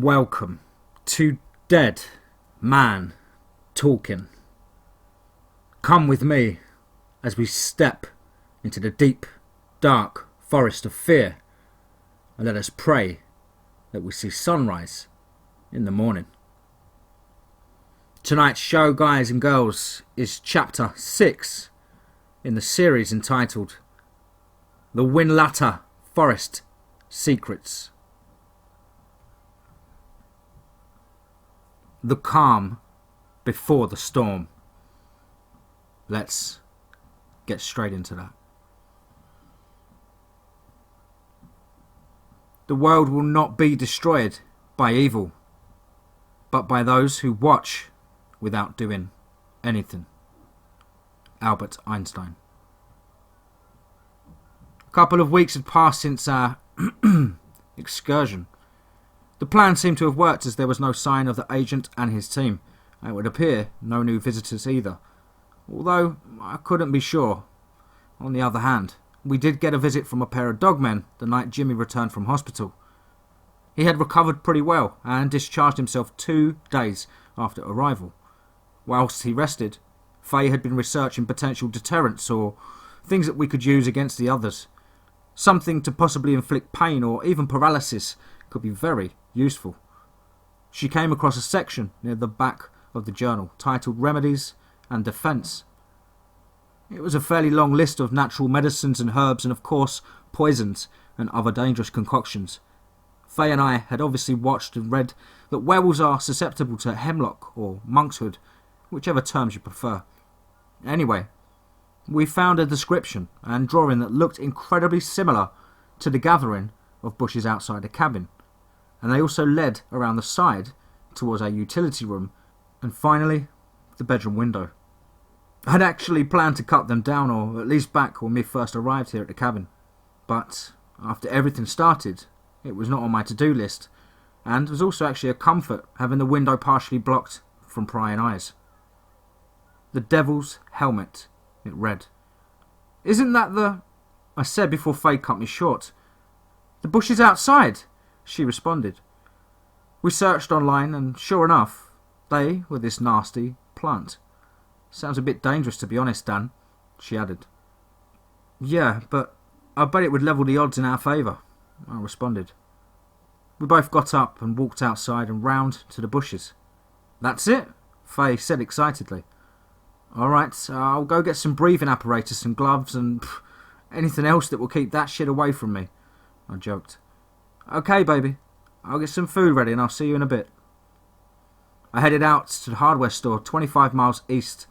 Welcome to Dead Man Talking. Come with me as we step into the deep, dark forest of fear, and let us pray that we see sunrise in the morning. Tonight's show, guys and girls, is chapter 6 in the series entitled The Whinlatter Forest Secrets. The calm before the storm. Let's get straight into that. The world will not be destroyed by evil, but by those who watch without doing anything. Albert Einstein. A couple of weeks had passed since our excursion. The plan seemed to have worked, as there was no sign of the agent and his team, and it would appear no new visitors either, although I couldn't be sure. On the other hand, we did get a visit from a pair of dogmen the night Jimmy returned from hospital. He had recovered pretty well and discharged himself 2 days after arrival. Whilst he rested, Faye had been researching potential deterrents or things that we could use against the others. Something to possibly inflict pain or even paralysis could be very useful. She came across a section near the back of the journal titled Remedies and Defence. It was a fairly long list of natural medicines and herbs and of course poisons and other dangerous concoctions. Faye and I had obviously watched and read that werewolves are susceptible to hemlock or monkshood, whichever terms you prefer. Anyway, we found a description and drawing that looked incredibly similar to the gathering of bushes outside the cabin, and they also led around the side towards our utility room and finally the bedroom window. I'd actually planned to cut them down, or at least back when we first arrived here at the cabin, but after everything started it was not on my to-do list, and was also actually a comfort having the window partially blocked from prying eyes. The Devil's Helmet, it read. "Isn't that the..." I said before Faye cut me short. "The bushes outside," she responded. We searched online and sure enough, they were this nasty plant. "Sounds a bit dangerous to be honest, Dan," she added. "Yeah, but I bet it would level the odds in our favour," I responded. We both got up and walked outside and round to the bushes. "That's it," Faye said excitedly. "Alright, I'll go get some breathing apparatus and gloves and anything else that will keep that shit away from me," I joked. "Okay, baby, I'll get some food ready and I'll see you in a bit." I headed out to the hardware store 25 miles east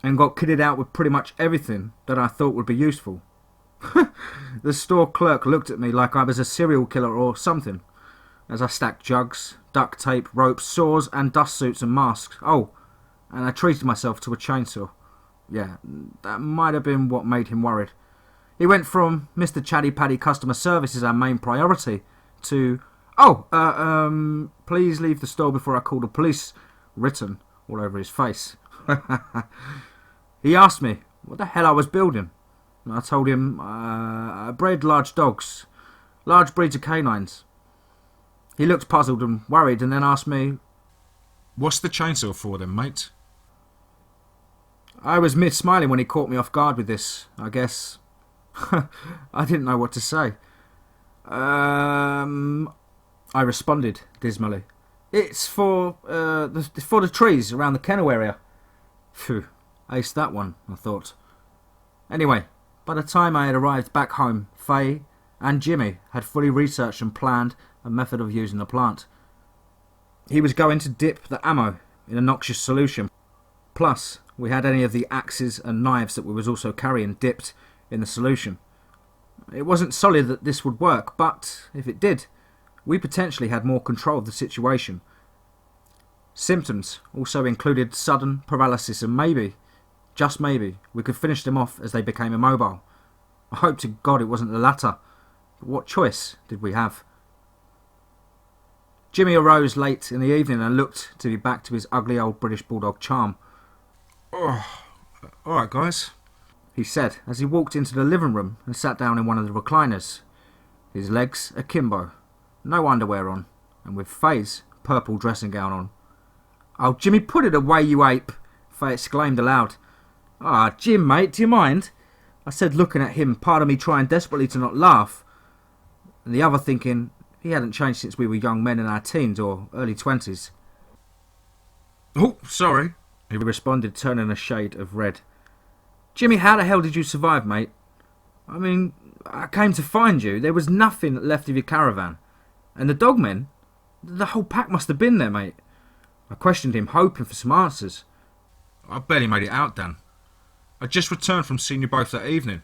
and got kitted out with pretty much everything that I thought would be useful. The store clerk looked at me like I was a serial killer or something as I stacked jugs, duct tape, ropes, saws and dust suits and masks. Oh, and I treated myself to a chainsaw. Yeah, that might have been what made him worried. He went from Mr. Chatty Paddy customer service is our main priority to, please leave the store before I call the police, written all over his face. He asked me what the hell I was building. I told him I bred large dogs, large breeds of canines. He looked puzzled and worried and then asked me, "What's the chainsaw for then, mate?" I was mid-smiling when he caught me off guard with this, I guess. I didn't know what to say. I responded dismally. "It's for the trees around the kennel area." Phew, aced that one, I thought. Anyway, by the time I had arrived back home, Faye and Jimmy had fully researched and planned a method of using the plant. He was going to dip the ammo in a noxious solution. Plus, we had any of the axes and knives that we was also carrying dipped in the solution. It wasn't solid that this would work, but if it did, we potentially had more control of the situation. Symptoms also included sudden paralysis and maybe, just maybe, we could finish them off as they became immobile. I hope to God it wasn't the latter, but what choice did we have? Jimmy arose late in the evening and looked to be back to his ugly old British Bulldog charm. "Oh, alright guys," he said as he walked into the living room and sat down in one of the recliners, his legs akimbo, no underwear on, and with Faye's purple dressing gown on. "Oh, Jimmy, put it away, you ape!" Faye exclaimed aloud. "Ah, Jim, mate, do you mind?" I said, looking at him, part of me trying desperately to not laugh, and the other thinking he hadn't changed since we were young men in our teens or early 20s. "Oh, sorry," he responded, turning a shade of red. "Jimmy, how the hell did you survive, mate? I mean, I came to find you. There was nothing left of your caravan. And the Dogmen, the whole pack must have been there, mate." I questioned him, hoping for some answers. "I barely made it out, Dan. I just returned from seeing you both that evening.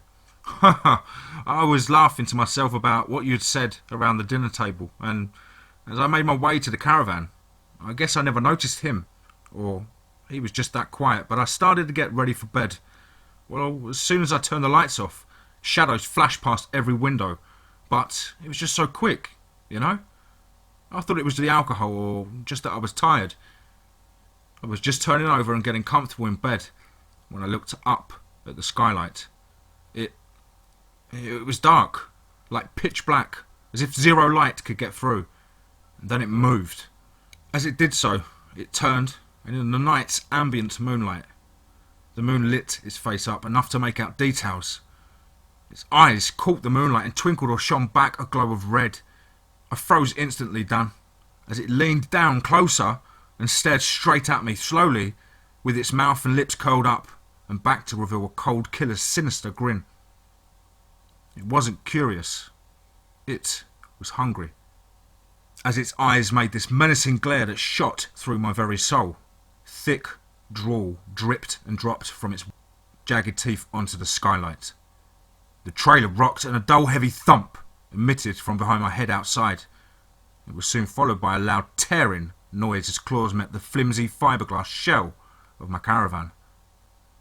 I was laughing to myself about what you'd said around the dinner table, and as I made my way to the caravan, I guess I never noticed him, or he was just that quiet, but I started to get ready for bed. Well, as soon as I turned the lights off, shadows flashed past every window, but it was just so quick, you know? I thought it was the alcohol, or just that I was tired. I was just turning over and getting comfortable in bed when I looked up at the skylight. It was dark, like pitch black, as if zero light could get through. And then it moved. As it did so, it turned, and in the night's ambient moonlight, the moon lit its face up, enough to make out details. Its eyes caught the moonlight and twinkled or shone back a glow of red. I froze instantly, Dan, as it leaned down closer and stared straight at me, slowly, with its mouth and lips curled up and back to reveal a cold killer's sinister grin. It wasn't curious. It was hungry, as its eyes made this menacing glare that shot through my very soul. Thick drool dripped and dropped from its jagged teeth onto the skylight. The trailer rocked and a dull, heavy thump emitted from behind my head outside. It was soon followed by a loud tearing noise as claws met the flimsy fiberglass shell of my caravan.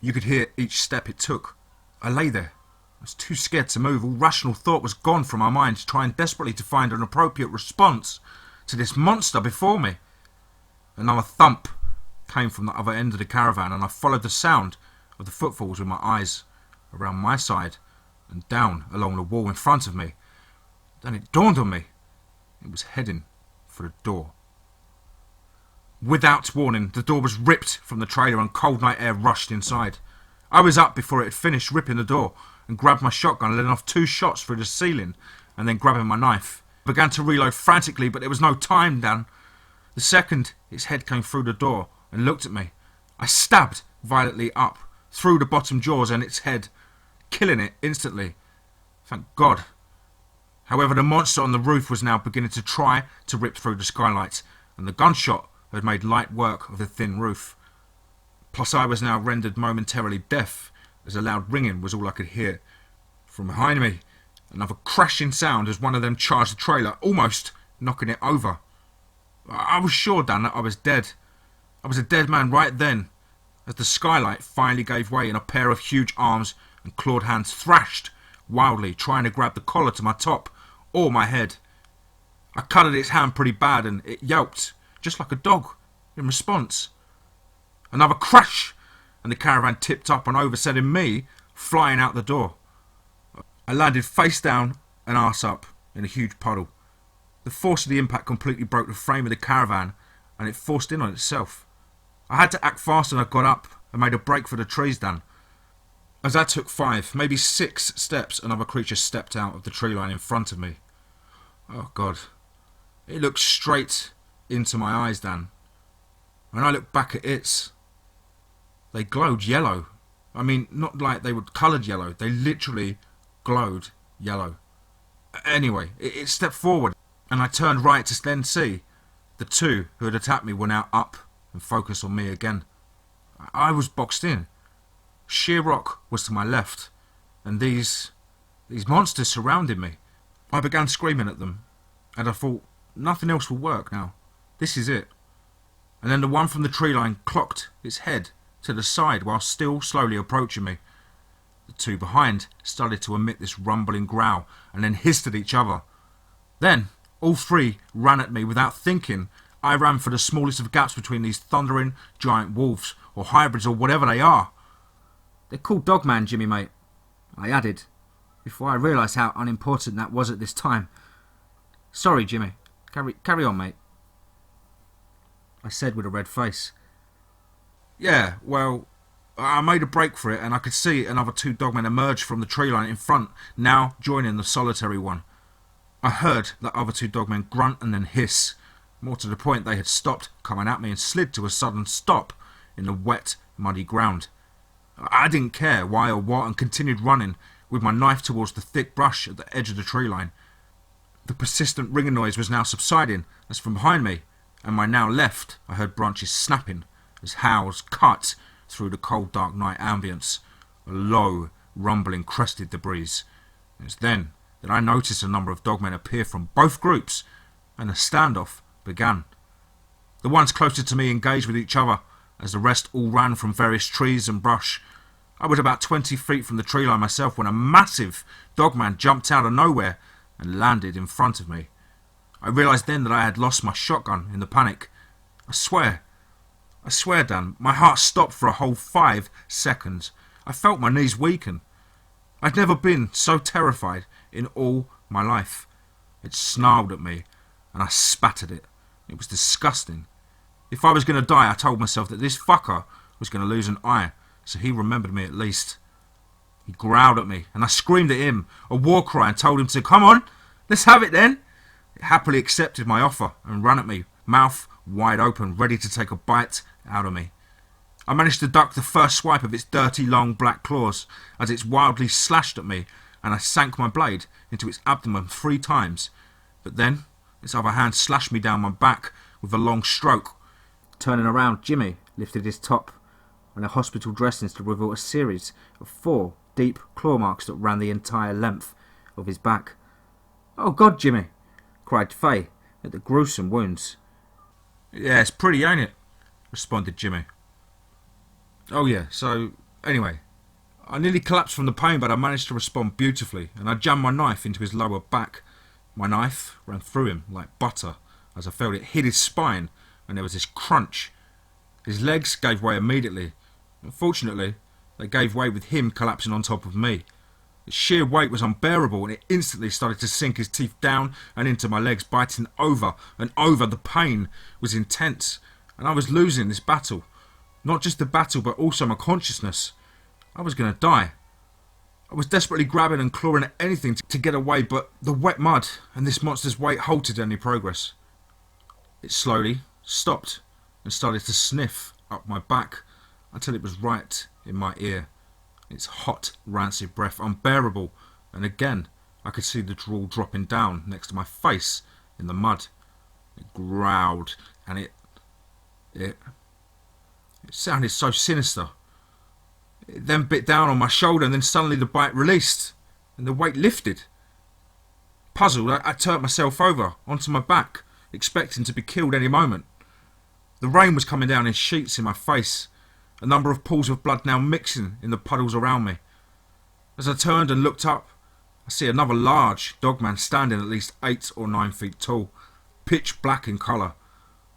You could hear each step it took. I lay there. I was too scared to move. All rational thought was gone from my mind, trying desperately to find an appropriate response to this monster before me. Another thump came from the other end of the caravan, and I followed the sound of the footfalls with my eyes around my side and down along the wall in front of me. Then it dawned on me. It was heading for the door. Without warning, the door was ripped from the trailer and cold night air rushed inside. I was up before it had finished ripping the door and grabbed my shotgun, letting off 2 shots through the ceiling and then grabbing my knife. I began to reload frantically, but there was no time, Dan. The second its head came through the door and looked at me, I stabbed violently up through the bottom jaws and its head, killing it instantly. Thank God. However, the monster on the roof was now beginning to try to rip through the skylights, and the gunshot had made light work of the thin roof. Plus I was now rendered momentarily deaf, as a loud ringing was all I could hear. From behind me, another crashing sound as one of them charged the trailer, almost knocking it over. I was sure, Dan, that I was dead. I was a dead man right then, as the skylight finally gave way and a pair of huge arms and clawed hands thrashed wildly, trying to grab the collar to my top or my head. I cut at its hand pretty bad and it yelped, just like a dog, in response. Another crash, and the caravan tipped up and over, sending me flying out the door. I landed face down and arse up in a huge puddle. The force of the impact completely broke the frame of the caravan and it forced in on itself. I had to act fast and I got up and made a break for the trees, Dan. As I took 5, maybe 6 steps, another creature stepped out of the tree line in front of me. Oh God. It looked straight into my eyes, Dan. When I looked back at its, they glowed yellow. I mean, not like they were coloured yellow. They literally glowed yellow. Anyway, it stepped forward, and I turned right to then see the 2 who had attacked me were now up and focused on me again. I was boxed in. Sheer rock was to my left, and these monsters surrounded me. I began screaming at them, and I thought, nothing else will work now. This is it. And then the one from the tree line clocked its head to the side while still slowly approaching me. The 2 behind started to emit this rumbling growl and then hissed at each other. Then all 3 ran at me without thinking. I ran for the smallest of gaps between these thundering giant wolves, or hybrids, or whatever they are. "They're called Dogman, Jimmy, mate," I added, before I realised how unimportant that was at this time. "Sorry, Jimmy. Carry on, mate." I said with a red face. Yeah, well, I made a break for it and I could see another 2 dogmen emerge from the tree line in front, now joining the solitary one. I heard the other 2 dogmen grunt and then hiss. More to the point, they had stopped coming at me and slid to a sudden stop in the wet, muddy ground. I didn't care why or what and continued running with my knife towards the thick brush at the edge of the tree line. The persistent ringing noise was now subsiding as from behind me and my now left I heard branches snapping as howls cut through the cold dark night ambience. A low rumbling crested the breeze. It was then that I noticed a number of dogmen appear from both groups and a standoff began. The ones closer to me engaged with each other as the rest all ran from various trees and brush. I was about 20 feet from the tree line myself when a massive dogman jumped out of nowhere and landed in front of me. I realised then that I had lost my shotgun in the panic. I swear, Dan, my heart stopped for a whole 5 seconds. I felt my knees weaken. I'd never been so terrified in all my life. It snarled at me and I spat at it. It was disgusting. If I was going to die, I told myself that this fucker was going to lose an eye, so he remembered me at least. He growled at me and I screamed at him, a war cry, and told him to come on, let's have it then. It happily accepted my offer and ran at me, mouth wide open, ready to take a bite out of me. I managed to duck the first swipe of its dirty long black claws as it wildly slashed at me, and I sank my blade into its abdomen 3 times. But then its other hand slashed me down my back with a long stroke. Turning around, Jimmy lifted his top and the hospital dressings to reveal a series of 4 deep claw marks that ran the entire length of his back. "Oh God, Jimmy!" cried Faye at the gruesome wounds. "Yeah, it's pretty, ain't it?" responded Jimmy. "Oh yeah, so anyway, I nearly collapsed from the pain, but I managed to respond beautifully, and I jammed my knife into his lower back. My knife ran through him like butter as I felt it hit his spine, and there was this crunch. His legs gave way immediately. Unfortunately, they gave way with him collapsing on top of me. The sheer weight was unbearable, and it instantly started to sink his teeth down and into my legs, biting over and over. The pain was intense, and I was losing this battle. Not just the battle, but also my consciousness. I was going to die. I was desperately grabbing and clawing at anything to get away, but the wet mud and this monster's weight halted any progress. It slowly stopped and started to sniff up my back until it was right in my ear. Its hot, rancid breath unbearable, and again I could see the drool dropping down next to my face in the mud. It growled, and it sounded so sinister. It then bit down on my shoulder, and then suddenly the bite released and the weight lifted. Puzzled, I turned myself over onto my back, expecting to be killed any moment. The rain was coming down in sheets in my face, a number of pools of blood now mixing in the puddles around me. As I turned and looked up, I see another large dogman standing at least 8 or 9 feet tall, pitch black in colour.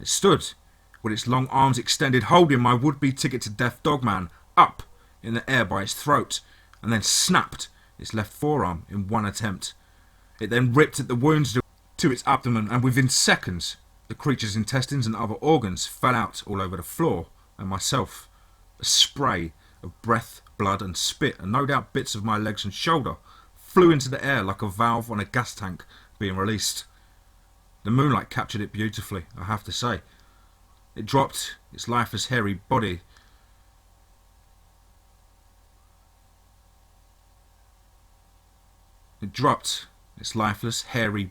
It stood with its long arms extended, holding my would-be ticket to death dogman up in the air by its throat, and then snapped its left forearm in one attempt. It then ripped at the wounds to its abdomen, and within seconds the creature's intestines and other organs fell out all over the floor and myself. A spray of breath, blood and spit, and no doubt bits of my legs and shoulder, flew into the air like a valve on a gas tank being released. The moonlight captured it beautifully, I have to say. It dropped its lifeless hairy body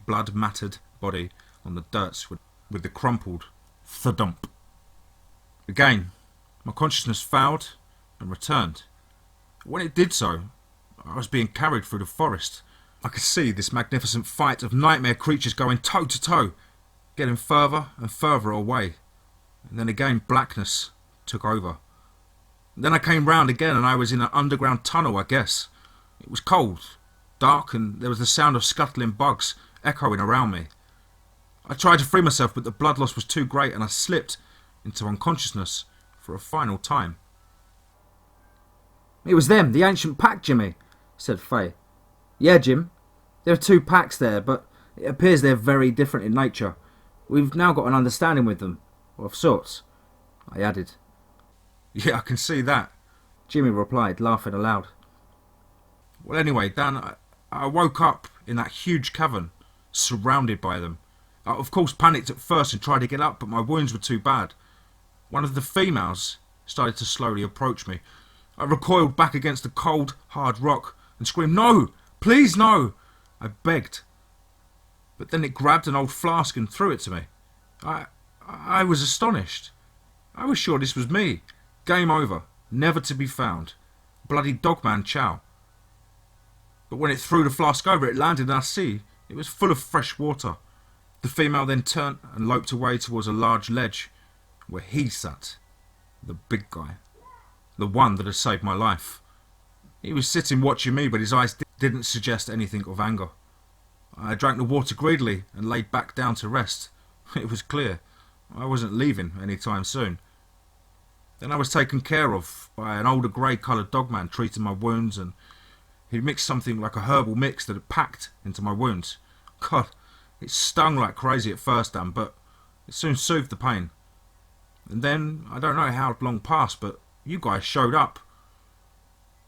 blood-mattered body on the dirt with the crumpled thudump. Again, my consciousness failed and returned. When it did so, I was being carried through the forest. I could see this magnificent fight of nightmare creatures going toe to toe, getting further and further away. And then again blackness took over. Then I came round again and I was in an underground tunnel, I guess. It was cold, dark, and there was the sound of scuttling bugs echoing around me. I tried to free myself, but the blood loss was too great and I slipped into unconsciousness for a final time. "It was them, the ancient pack, Jimmy," said Faye. "Yeah, Jim, there are 2 packs there, but it appears they're very different in nature. We've now got an understanding with them. of sorts, I added. Yeah, I can see that. Jimmy replied, laughing aloud. Well, anyway, Dan, I woke up in that huge cavern, surrounded by them. I, of course, panicked at first and tried to get up, but my wounds were too bad. One of the females started to slowly approach me. I recoiled back against the cold, hard rock and screamed, "No! Please, no!" I begged. But then it grabbed an old flask and threw it to me. I was astonished. I was sure this was me. Game over. Never to be found. Bloody Dogman chow. But when it threw the flask over, it landed in our sea. It was full of fresh water. The female then turned and loped away towards a large ledge where he sat. The big guy. The one that had saved my life. He was sitting watching me, but his eyes didn't suggest anything of anger. I drank the water greedily and laid back down to rest. It was clear I wasn't leaving any time soon. Then I was taken care of by an older grey-coloured dogman treating my wounds, and he mixed something like a herbal mix that had packed into my wounds. God, it stung like crazy at first, Dan, but it soon soothed the pain. And then, I don't know how long passed, but you guys showed up.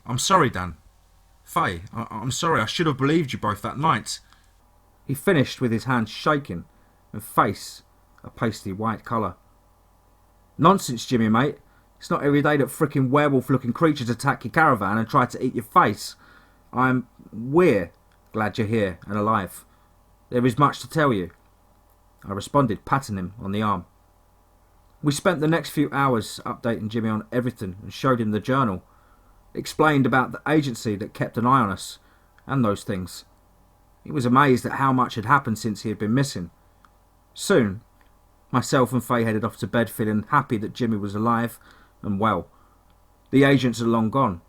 I'm sorry, Dan. Faye, I'm sorry, I should have believed you both that night. He finished with his hands shaking and face a pasty white colour. Nonsense, Jimmy, mate. It's not every day that frickin' werewolf-looking creatures attack your caravan and try to eat your face. We're glad you're here and alive. There is much to tell you, I responded, patting him on the arm. We spent the next few hours updating Jimmy on everything and showed him the journal. Explained about the agency that kept an eye on us and those things. He was amazed at how much had happened since he had been missing. Soon, myself and Faye headed off to bed feeling happy that Jimmy was alive and well. The agents had long gone.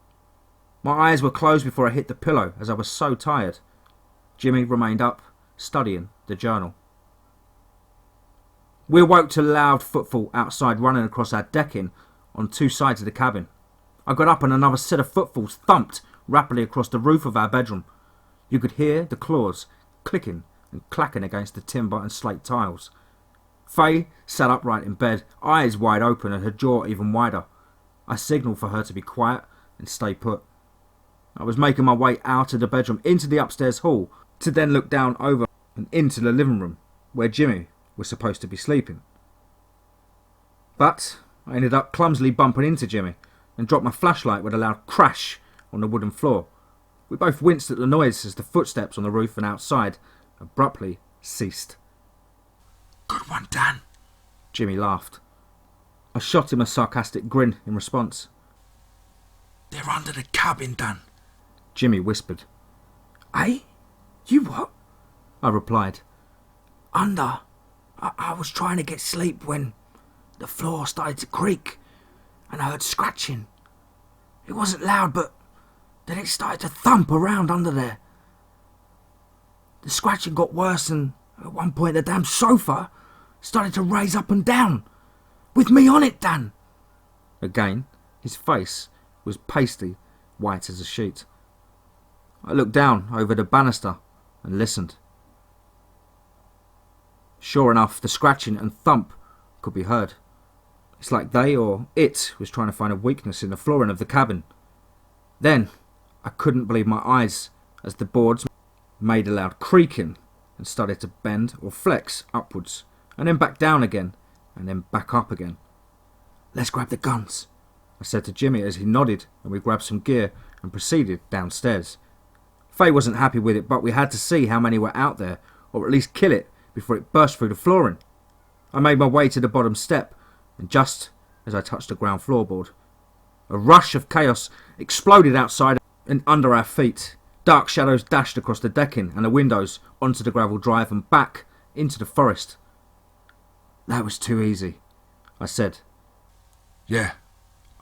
My eyes were closed before I hit the pillow as I was so tired. Jimmy remained up, studying the journal. We awoke to loud footfall outside running across our decking on two sides of the cabin. I got up and another set of footfalls thumped rapidly across the roof of our bedroom. You could hear the claws clicking and clacking against the timber and slate tiles. Faye sat upright in bed, eyes wide open and her jaw even wider. I signalled for her to be quiet and stay put. I was making my way out of the bedroom into the upstairs hall to then look down over and into the living room where Jimmy was supposed to be sleeping. But I ended up clumsily bumping into Jimmy and dropped my flashlight with a loud crash on the wooden floor. We both winced at the noise as the footsteps on the roof and outside abruptly ceased. Good one, Dan. Jimmy laughed. I shot him a sarcastic grin in response. They're under the cabin, Dan. Jimmy whispered. Eh? You what? I replied. Under. I was trying to get sleep when the floor started to creak and I heard scratching. It wasn't loud, but then it started to thump around under there. The scratching got worse and at one point the damn sofa started to raise up and down, with me on it, Dan. Again, his face was pasty, white as a sheet. I looked down over the banister and listened. Sure enough, the scratching and thump could be heard. It's like they or it was trying to find a weakness in the flooring of the cabin. Then, I couldn't believe my eyes as the boards made a loud creaking and started to bend or flex upwards, and then back down again, and then back up again. Let's grab the guns, I said to Jimmy as he nodded, and we grabbed some gear and proceeded downstairs. Faye wasn't happy with it, but we had to see how many were out there, or at least kill it before it burst through the flooring. I made my way to the bottom step, and just as I touched the ground floorboard, a rush of chaos exploded outside and under our feet. Dark shadows dashed across the decking and the windows onto the gravel drive and back into the forest. That was too easy, I said. Yeah,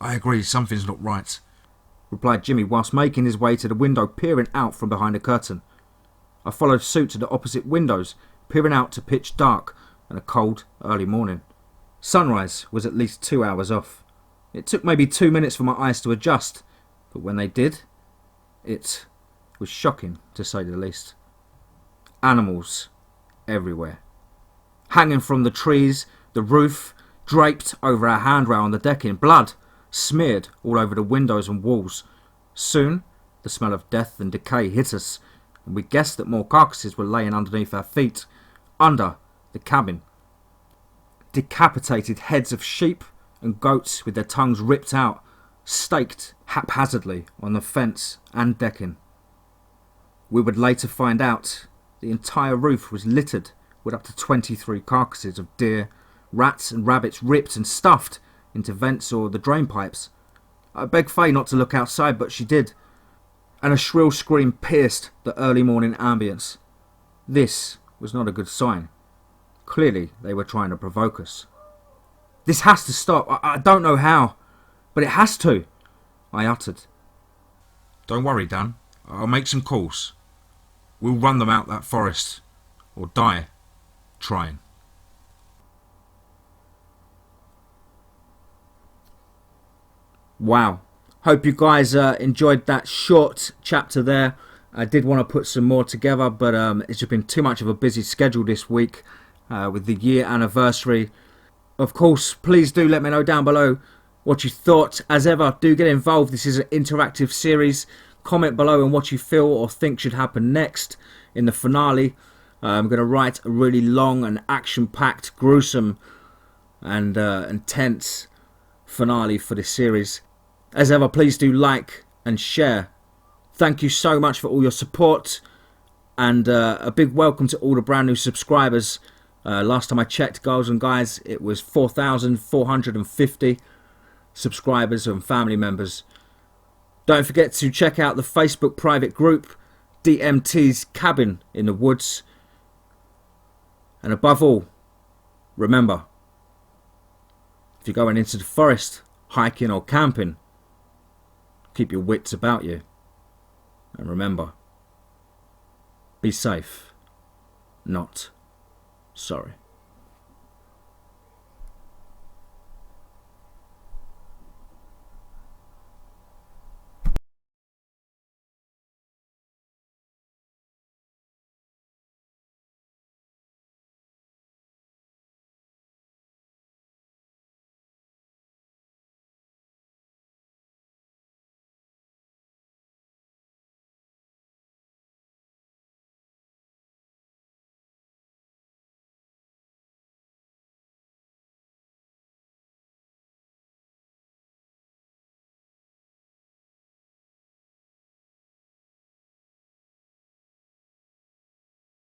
I agree, something's not right, replied Jimmy whilst making his way to the window, peering out from behind a curtain. I followed suit to the opposite windows, peering out to pitch dark and a cold early morning. Sunrise was at least 2 hours off. It took maybe 2 minutes for my eyes to adjust, but when they did, it was shocking to say the least. Animals everywhere. Hanging from the trees, the roof, draped over our handrail on the decking, blood smeared all over the windows and walls. Soon, the smell of death and decay hit us, and we guessed that more carcasses were laying underneath our feet, under the cabin. Decapitated heads of sheep and goats with their tongues ripped out, staked haphazardly on the fence and decking. We would later find out the entire roof was littered with up to 23 carcasses of deer, rats and rabbits ripped and stuffed into vents or the drain pipes. I begged Faye not to look outside, but she did, and a shrill scream pierced the early morning ambience. This was not a good sign. Clearly they were trying to provoke us. This has to stop. I don't know how, but it has to, I uttered. Don't worry, Dan. I'll make some calls. We'll run them out that forest, or die trying. Wow. Hope you guys enjoyed that short chapter there. I did want to put some more together, but it's just been too much of a busy schedule this week with the year anniversary. Of course, please do let me know down below what you thought. As ever, do get involved. This is an interactive series. Comment below on what you feel or think should happen next in the finale. I'm going to write a really long and action-packed, gruesome and intense finale for this series. As ever, please do like and share. Thank you so much for all your support, and a big welcome to all the brand new subscribers. Last time I checked, girls and guys, it was 4,450 subscribers and family members. Don't forget to check out the Facebook private group, DMT's Cabin in the Woods. And above all, remember, if you're going into the forest, hiking or camping, keep your wits about you. And remember, be safe, not sorry.